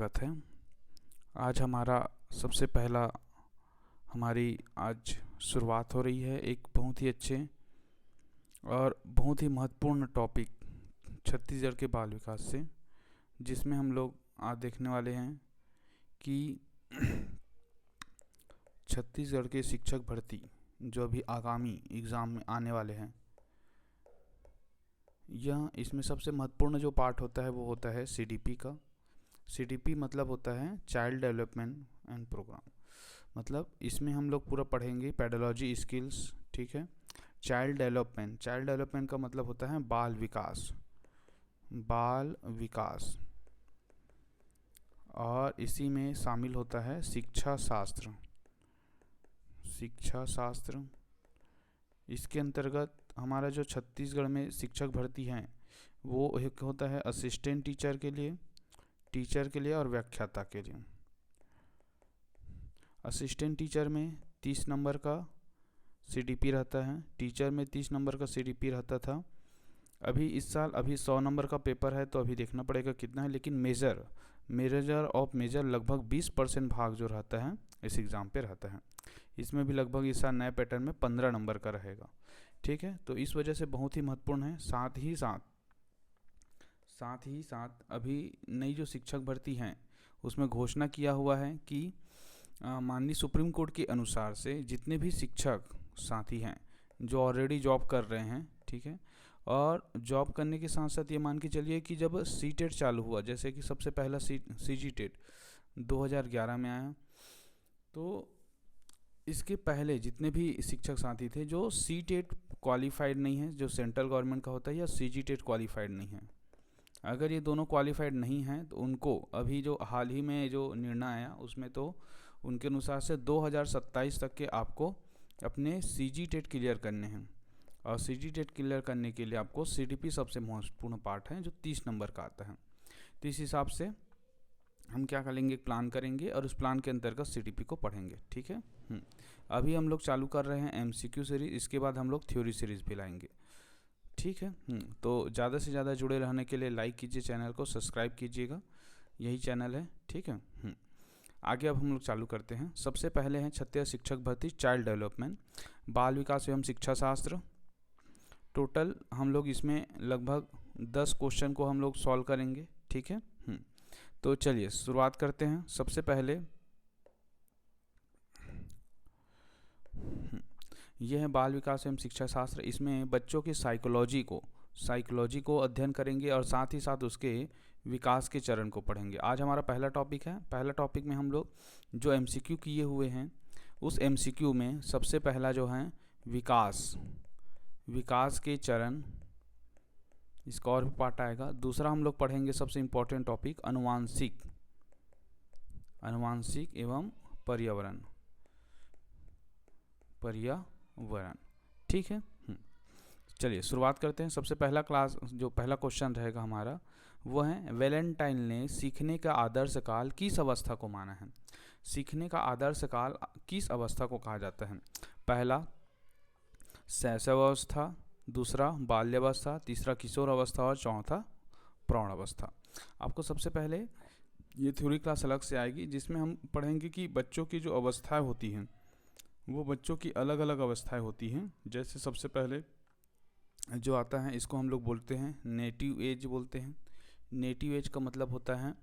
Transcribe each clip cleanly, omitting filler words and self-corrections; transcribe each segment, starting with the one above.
स्वागत है। आज सबसे पहला हमारी आज शुरुआत हो रही है एक बहुत ही अच्छे और बहुत ही महत्वपूर्ण टॉपिक छत्तीसगढ़ के बाल विकास से, जिसमें हम लोग आज देखने वाले हैं कि छत्तीसगढ़ के शिक्षक भर्ती जो अभी आगामी एग्ज़ाम में आने वाले हैं, इसमें सबसे महत्वपूर्ण जो पार्ट होता है वो होता है CDP का। CDP मतलब होता है चाइल्ड डेवलपमेंट एंड प्रोग्राम। मतलब इसमें हम लोग पूरा पढ़ेंगे पेडोलॉजी स्किल्स, ठीक है। चाइल्ड डेवलपमेंट का मतलब होता है बाल विकास, और इसी में शामिल होता है शिक्षा शास्त्र। इसके अंतर्गत हमारा जो छत्तीसगढ़ में शिक्षक भर्ती हैं वो एक होता है असिस्टेंट टीचर के लिए और व्याख्याता के लिए। असिस्टेंट टीचर में 30 नंबर का CDP रहता है, टीचर में 30 नंबर का CDP रहता था। अभी इस साल 100 नंबर का पेपर है, तो अभी देखना पड़ेगा कितना है। लेकिन मेजर लगभग 20% भाग जो रहता है इस एग्ज़ाम पे रहता है। इसमें भी लगभग इस साल नए पैटर्न में 15 नंबर का रहेगा, ठीक है। तो इस वजह से बहुत ही महत्वपूर्ण है। साथ ही साथ अभी नई जो शिक्षक भर्ती हैं उसमें घोषणा किया हुआ है कि माननीय सुप्रीम कोर्ट के अनुसार से जितने भी शिक्षक साथी हैं जो ऑलरेडी जॉब कर रहे हैं, ठीक है, और जॉब करने के साथ साथ ये मान के चलिए कि जब CTET चालू हुआ, जैसे कि सबसे पहला CGTET 2011 में आया, तो इसके पहले जितने भी शिक्षक साथी थे जो CTET क्वालिफाइड नहीं है, जो सेंट्रल गवर्नमेंट का होता है, या CGTET क्वालिफाइड नहीं है, अगर ये दोनों क्वालिफाइड नहीं हैं तो उनको अभी जो हाल ही में जो निर्णय आया उसमें तो उनके अनुसार से 2027 तक के आपको अपने CGTET क्लियर करने हैं। और CGTET क्लियर करने के लिए आपको CDP सबसे महत्वपूर्ण पार्ट है जो 30 नंबर का आता है। तो इस हिसाब से हम क्या करेंगे, प्लान करेंगे और उस प्लान के अंतर्गत CDP को पढ़ेंगे, ठीक है। अभी हम लोग चालू कर रहे हैं MCQ सीरीज, इसके बाद हम लोग थ्योरी सीरीज भी लाएंगे, ठीक है। तो ज़्यादा से ज़्यादा जुड़े रहने के लिए लाइक कीजिए, चैनल को सब्सक्राइब कीजिएगा, यही चैनल है, ठीक है। आगे अब हम लोग चालू करते हैं। सबसे पहले हैं छत्तीसगढ़ शिक्षक भर्ती चाइल्ड डेवलपमेंट बाल विकास एवं शिक्षा शास्त्र। टोटल हम लोग इसमें लगभग 10 क्वेश्चन को हम लोग सॉल्व करेंगे, ठीक है। तो चलिए शुरुआत करते हैं। सबसे पहले यह है बाल विकास एवं शिक्षा शास्त्र। इसमें बच्चों की साइकोलॉजी को अध्ययन करेंगे और साथ ही साथ उसके विकास के चरण को पढ़ेंगे। आज हमारा पहला टॉपिक है। पहला टॉपिक में हम लोग जो MCQ किए हुए हैं उस MCQ में सबसे पहला जो है विकास के चरण, इसका और भी पार्ट आएगा। दूसरा हम लोग पढ़ेंगे सबसे इम्पोर्टेंट टॉपिक अनुवांशिक एवं पर्यावरण, ठीक है। चलिए शुरुआत करते हैं। सबसे पहला क्वेश्चन रहेगा हमारा वो है वैलेंटाइन ने सीखने का आदर्श काल किस अवस्था को माना है। सीखने का आदर्श काल किस अवस्था को कहा जाता है। पहला शैशव अवस्था, दूसरा बाल्यावस्था, तीसरा किशोर अवस्था और चौथा प्रौढ़ अवस्था। आपको सबसे पहले ये थ्योरी क्लास अलग से आएगी जिसमें हम पढ़ेंगे कि बच्चों की जो अवस्थाएं होती हैं वो बच्चों की अलग अलग अवस्थाएं होती हैं। जैसे सबसे पहले जो आता है इसको हम लोग बोलते हैं नेटिव एज बोलते हैं। नेटिव एज का मतलब होता है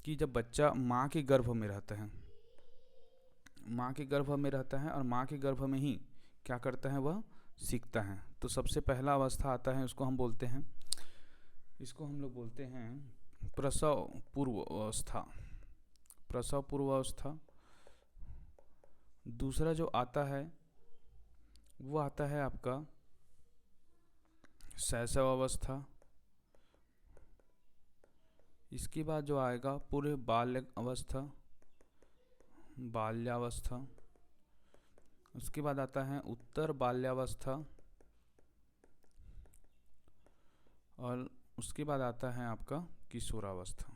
कि जब बच्चा माँ के गर्भ में रहता है और माँ के गर्भ में ही क्या करता है, वह सीखता है। तो सबसे पहला अवस्था आता है, इसको हम लोग बोलते हैं प्रसव पूर्व अवस्था। दूसरा जो आता है वो आता है आपका शैशव अवस्था। इसके बाद जो आएगा पूरे बाल्यावस्था। उसके बाद आता है उत्तर बाल्यावस्था और उसके बाद आता है आपका किशोरावस्था।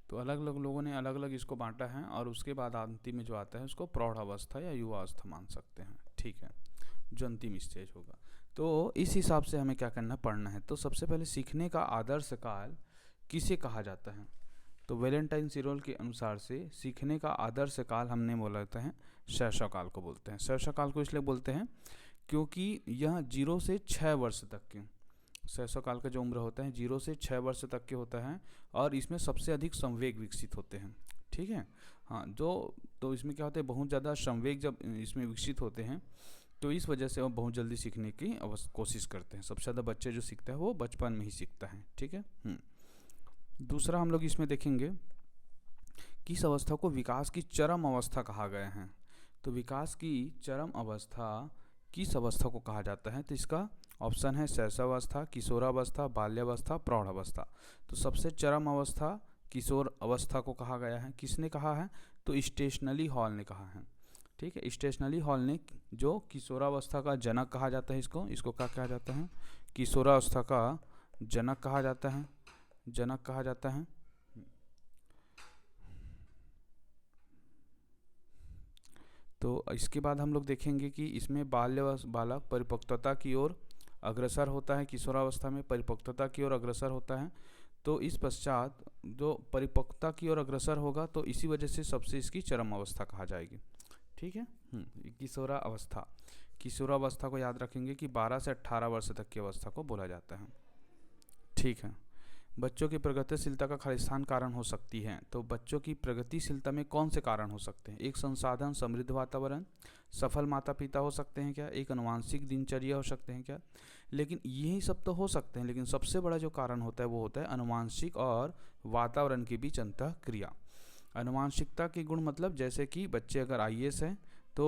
तो अलग अलग लोगों ने अलग अलग इसको बांटा है और उसके बाद अंतिम में जो आता है उसको प्रौढ़ अवस्था या युवा अवस्था मान सकते हैं, ठीक है, जो अंतिम स्टेज होगा। तो इस हिसाब से हमें क्या करना पढ़ना है। तो सबसे पहले सीखने का आदर्श काल किसे कहा जाता है? तो वैलेंटाइन सिरोल के अनुसार से सीखने का आदर्श काल हमने बोला जाता है शैशव काल को बोलते हैं। शैशव काल को इसलिए बोलते हैं क्योंकि यह 0 से 6 वर्ष तक के, शैशव काल का जो उम्र होता है 0 से 6 वर्ष तक के होता है, और इसमें सबसे अधिक संवेग विकसित होते हैं। ठीक है, हाँ, जो तो इसमें क्या होता है, बहुत ज़्यादा संवेग जब इसमें विकसित होते हैं तो इस वजह से वो बहुत जल्दी सीखने की कोशिश करते हैं। सबसे ज़्यादा बच्चे जो सीखता है वो बचपन में ही सीखता है। ठीक है। दूसरा हम लोग इसमें देखेंगे किस अवस्था को विकास की चरम अवस्था कहा गया है। तो विकास की चरम अवस्था किस अवस्था को कहा जाता है? तो इसका ऑप्शन है शैशवावस्था, किशोरावस्था, बाल्यावस्था, प्रौढ़ावस्था। तो सबसे चरम अवस्था किशोर अवस्था को कहा गया है। किसने कहा है? तो स्टेशनरी हॉल ने कहा है। ठीक है, स्टेशनरी हॉल ने, जो किशोरावस्था का जनक कहा जाता है, इसको क्या कहा जाता है? किशोरावस्था का जनक कहा जाता है, जनक कहा जाता है। तो इसके बाद हम लोग देखेंगे कि इसमें बालक परिपक्वता की ओर अग्रसर होता है, किशोरावस्था में परिपक्वता की ओर अग्रसर होता है। तो इस पश्चात जो परिपक्वता की ओर अग्रसर होगा तो इसी वजह से सबसे इसकी चरम अवस्था कहा जाएगी। ठीक है। किशोरावस्था, किशोरावस्था को याद रखेंगे कि 12 से 18 वर्ष तक की अवस्था को बोला जाता है। ठीक है। बच्चों की प्रगतिशीलता का खालिस्तान कारण हो सकती है। तो बच्चों की प्रगतिशीलता में कौन से कारण हो सकते हैं? एक संसाधन समृद्ध वातावरण, सफल माता पिता हो सकते हैं क्या, एक आनुवांशिक दिनचर्या हो सकते हैं क्या। लेकिन यही सब तो हो सकते हैं, लेकिन सबसे बड़ा जो कारण होता है वो होता है आनुवांशिक और वातावरण के बीच अंतः क्रिया। आनुवांशिकता के गुण मतलब जैसे कि बच्चे अगर आईएएस हैं तो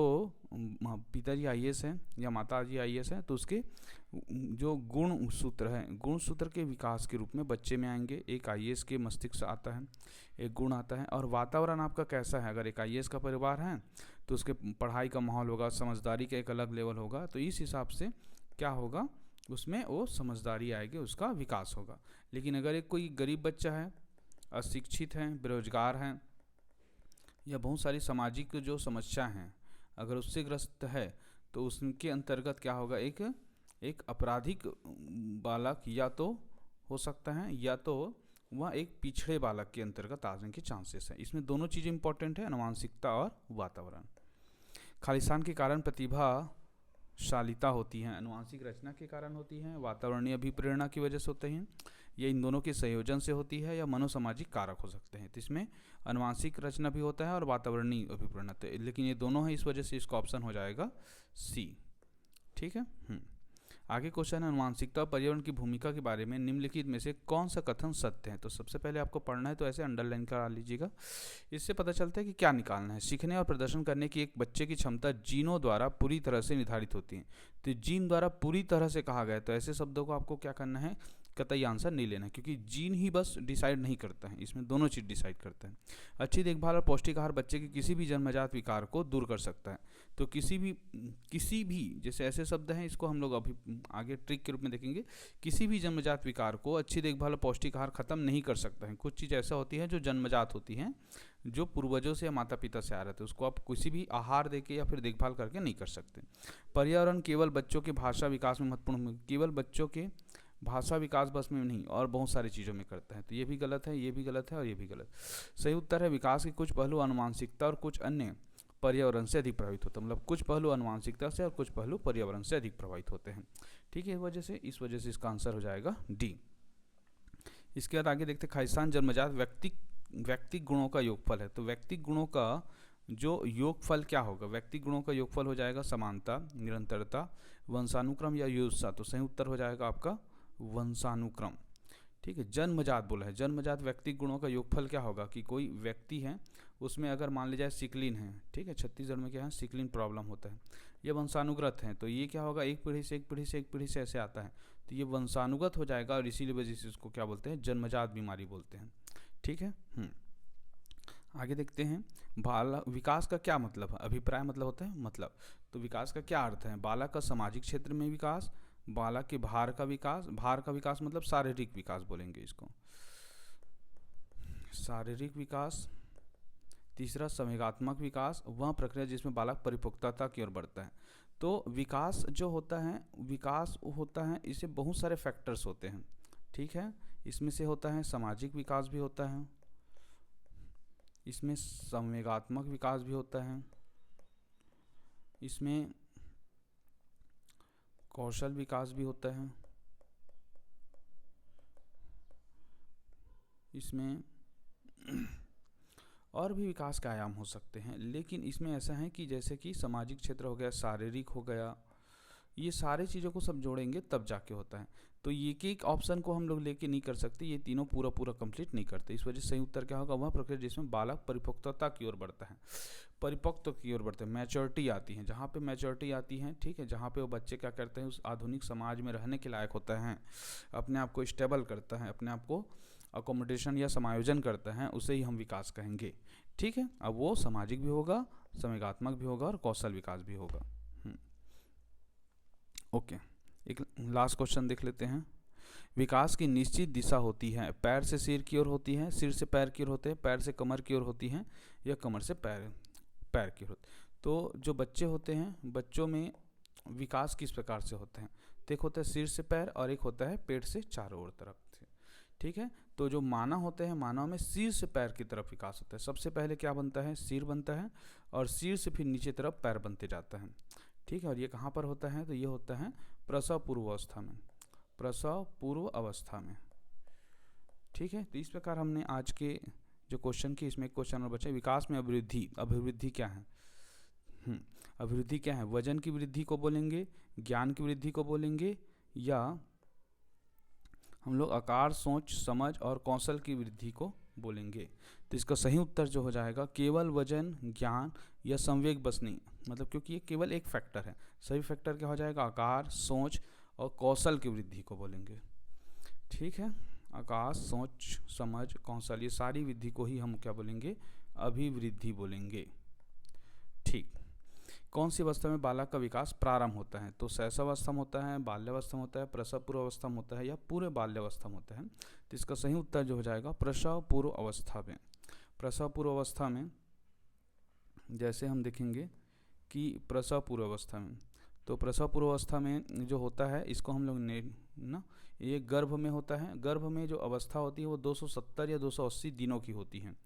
पिताजी आईएएस हैं या माताजी आईएएस हैं तो उसके जो गुण सूत्र है, गुण सूत्र के विकास के रूप में बच्चे में आएंगे। एक आईएएस के मस्तिष्क से आता है, एक गुण आता है। और वातावरण आपका कैसा है, अगर एक आईएएस का परिवार है तो उसके पढ़ाई का माहौल होगा, समझदारी का एक अलग लेवल होगा, तो इस हिसाब से क्या होगा, उसमें वो समझदारी आएगी, उसका विकास होगा। लेकिन अगर एक कोई गरीब बच्चा है, अशिक्षित है, बेरोजगार है, या बहुत सारी सामाजिक जो समस्या हैं अगर उससे ग्रस्त है तो उसके अंतर्गत क्या होगा, एक आपराधिक बालक या तो हो सकता है या तो वह एक पिछड़े बालक के अंतर्गत आने के चांसेस है। इसमें दोनों चीज़ें इंपॉर्टेंट है, आनुवांशिकता और वातावरण। खालिस्तान के कारण प्रतिभाशालिता होती है, आनुवांशिक रचना के कारण होती है, वातावरणीय अभिप्रेरणा की वजह से होते हैं, ये इन दोनों के संयोजन से होती है, या मनोसामाजिक कारक हो सकते हैं। तो इसमें आनुवांशिक रचना भी होता है और वातावरणीय अभिप्रेरणा, लेकिन ये दोनों है, इस वजह से इसका ऑप्शन हो जाएगा सी। ठीक है। आगे क्वेश्चन है आनुवांशिकता और पर्यावरण की भूमिका के बारे में निम्नलिखित में से कौन सा कथन सत्य है। तो सबसे पहले आपको पढ़ना है तो ऐसे अंडरलाइन करा लीजिएगा, इससे पता चलता है कि क्या निकालना है। सीखने और प्रदर्शन करने की एक बच्चे की क्षमता जीनों द्वारा पूरी तरह से निर्धारित होती है। तो जीन द्वारा पूरी तरह से कहा गया है, तो ऐसे शब्दों को आपको क्या करना है, कतई आंसर नहीं लेना है, क्योंकि जीन ही बस डिसाइड नहीं करता है, इसमें दोनों चीज़ डिसाइड करता है। अच्छी देखभाल और पौष्टिक आहार बच्चे के किसी भी जन्मजात विकार को दूर कर सकता है। तो किसी भी जैसे ऐसे शब्द हैं, इसको हम लोग अभी आगे ट्रिक के रूप में देखेंगे। किसी भी जन्मजात विकार को अच्छी देखभाल और पौष्टिक आहार खत्म नहीं कर सकता है। कुछ चीज़ ऐसा होती है जो जन्मजात होती हैं, जो पूर्वजों से या माता पिता से आ रहे थे, उसको आप किसी भी आहार देके या फिर देखभाल करके नहीं कर सकते। पर्यावरण केवल बच्चों के भाषा विकास में महत्वपूर्ण, केवल बच्चों के भाषा विकास बस में नहीं और बहुत सारी चीज़ों में करता है। तो ये भी गलत है, ये भी गलत है और ये भी गलत। सही उत्तर है विकास के कुछ पहलू आनुवांशिकता और कुछ अन्य पर्यावरण से अधिक प्रभावित होता है। मतलब कुछ पहलू आनुवांशिकता से और कुछ पहलू पर्यावरण से अधिक प्रभावित होते हैं। ठीक है, इस वजह से इसका आंसर हो जाएगा डी। इसके बाद आगे देखते हैं खालिस्तान जन्मजात व्यक्तिक गुणों का योगफल है। तो व्यक्तिक गुणों का जो योगफल क्या होगा, व्यक्तिक गुणों का योगफल हो जाएगा समानता, निरंतरता, वंशानुक्रम या युत्सा। तो सही उत्तर हो जाएगा आपका वंशानुक्रम। ठीक है, जन्मजात बोला है, जन्मजात व्यक्तिक गुणों का योगफल क्या होगा कि कोई व्यक्ति है उसमें अगर मान लिया जाए सिकलिन है, ठीक है, छत्तीसगढ़ में क्या है सिकलिन प्रॉब्लम होता है, ये वंशानुगत है, तो ये क्या होगा एक पीढ़ी से एक पीढ़ी से एक पीढ़ी से ऐसे आता है, तो ये वंशानुगत हो जाएगा और इसीलिए वजह से इसको क्या बोलते हैं, जन्मजात बीमारी बोलते हैं। ठीक है। आगे देखते हैं बालक विकास का क्या मतलब है। अभिप्राय मतलब होता है मतलब, तो विकास का क्या अर्थ है, बालक का सामाजिक क्षेत्र में विकास, बालक के भार का विकास मतलब शारीरिक विकास बोलेंगे इसको, शारीरिक विकास। तीसरा संवेगात्मक विकास, वह प्रक्रिया जिसमें बालक परिपक्वता की ओर बढ़ता है। तो विकास जो होता है, विकास होता है, इसे बहुत सारे फैक्टर्स होते हैं, ठीक है। इसमें से होता है सामाजिक विकास भी होता है, इसमें संवेगात्मक विकास भी होता है, इसमें कौशल विकास भी होता है, इसमें और भी विकास के आयाम हो सकते हैं। लेकिन इसमें ऐसा है कि जैसे कि सामाजिक क्षेत्र हो गया, शारीरिक हो गया, ये सारे चीज़ों को सब जोड़ेंगे तब जाके होता है। तो ये एक ऑप्शन को हम लोग लेके नहीं कर सकते, ये तीनों पूरा पूरा कंप्लीट नहीं करते। इस वजह से सही उत्तर क्या होगा, वह प्रक्रिया जिसमें बालक परिपक्वता की ओर बढ़ता है, परिपक्व की ओर बढ़ते हैं, मैच्योरिटी आती है। जहाँ पे मैच्योरिटी आती है, ठीक है, जहाँ पे वो बच्चे क्या करते हैं, उस आधुनिक समाज में रहने के लायक होता है, अपने आप को स्टेबल करता है, अपने आप को अकोमोडेशन या समायोजन करता है, उसे ही हम विकास कहेंगे, ठीक है। अब वो सामाजिक भी होगा, संवेगात्मक भी होगा और कौशल विकास भी होगा। ओके, एक लास्ट क्वेश्चन देख लेते हैं। विकास की निश्चित दिशा होती है, पैर से सिर की ओर होती है, सिर से पैर की ओर होते हैं, पैर से कमर की ओर होती है, या कमर से पैर की ओर होती है। तो जो बच्चे होते हैं, बच्चों में विकास किस प्रकार से होते हैं, तो एक होता है सिर से पैर और एक होता है पेट से चारों ओर तरफ से, ठीक है। तो जो मानव होते हैं, मानव में सिर से पैर की तरफ विकास होता है। सबसे पहले क्या बनता है, सिर बनता है, और सिर से फिर नीचे तरफ पैर बनते जाता है, ठीक है। और ये कहाँ पर होता है, तो ये होता है प्रसव पूर्व अवस्था में, प्रसव पूर्व अवस्था में, ठीक है। तो इस प्रकार हमने आज के जो क्वेश्चन की, इसमें एक क्वेश्चन और बचा, विकास में अभिवृद्धि, अभिवृद्धि क्या है, अभिवृद्धि क्या है, वजन की वृद्धि को बोलेंगे, ज्ञान की वृद्धि को बोलेंगे, या हम लोग आकार, सोच, समझ और कौशल की वृद्धि को बोलेंगे। तो इसका सही उत्तर जो हो जाएगा, केवल वजन, ज्ञान या संवेग बस नहीं, मतलब क्योंकि ये केवल एक फैक्टर है, सही फैक्टर क्या हो जाएगा, आकार, सोच और कौशल की वृद्धि को बोलेंगे, ठीक है। आकार, सोच, समझ, कौशल, ये सारी वृद्धि को ही हम क्या बोलेंगे, अभिवृद्धि बोलेंगे, ठीक। कौन सी अवस्था में बालक का विकास प्रारंभ होता है, तो शैशवावस्था में होता है, बाल्यावस्था में होता है, प्रसव पूर्व अवस्था में होता है, या पूरे बाल्यावस्था में होता है। तो इसका सही उत्तर जो हो जाएगा, प्रसव पूर्व अवस्था में। प्रसव पूर्व अवस्था में जैसे हम देखेंगे कि प्रसव पूर्व अवस्था में, तो प्रसव पूर्व अवस्था में जो होता है, इसको हम लोग ने ना, ये गर्भ में होता है। गर्भ में जो अवस्था होती है वो 270 या 280 दिनों की होती है।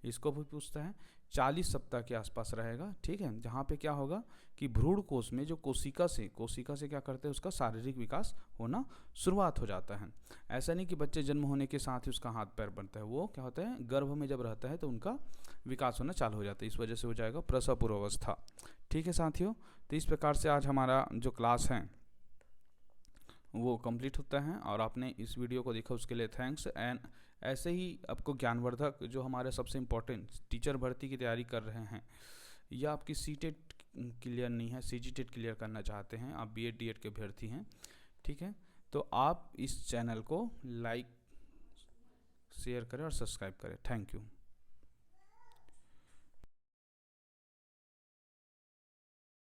इसको भी पूछता है, 40 सप्ताह के आसपास रहेगा, ठीक है। जहाँ पे क्या होगा कि भ्रूण कोश में जो कोशिका से क्या करते हैं, उसका शारीरिक विकास होना शुरुआत हो जाता है। ऐसा नहीं कि बच्चे जन्म होने के साथ ही उसका हाथ पैर बनता है, वो क्या होता है, गर्भ में जब रहता है तो उनका विकास होना चालू हो जाता है। इस वजह से हो जाएगा प्रसव पूर्व अवस्था, ठीक है साथियों। तो इस प्रकार से आज हमारा जो क्लास है वो कंप्लीट होता है, और आपने इस वीडियो को देखा उसके लिए थैंक्स। एंड ऐसे ही आपको ज्ञानवर्धक जो हमारे सबसे इम्पोर्टेंट टीचर भर्ती की तैयारी कर रहे हैं, या आपकी सीटेट क्लियर नहीं है, सीजीटेट क्लियर करना चाहते हैं, आप बीएड डीएड के अभ्यर्थी हैं, ठीक है, तो आप इस चैनल को लाइक, शेयर करें और सब्सक्राइब करें। Thank you.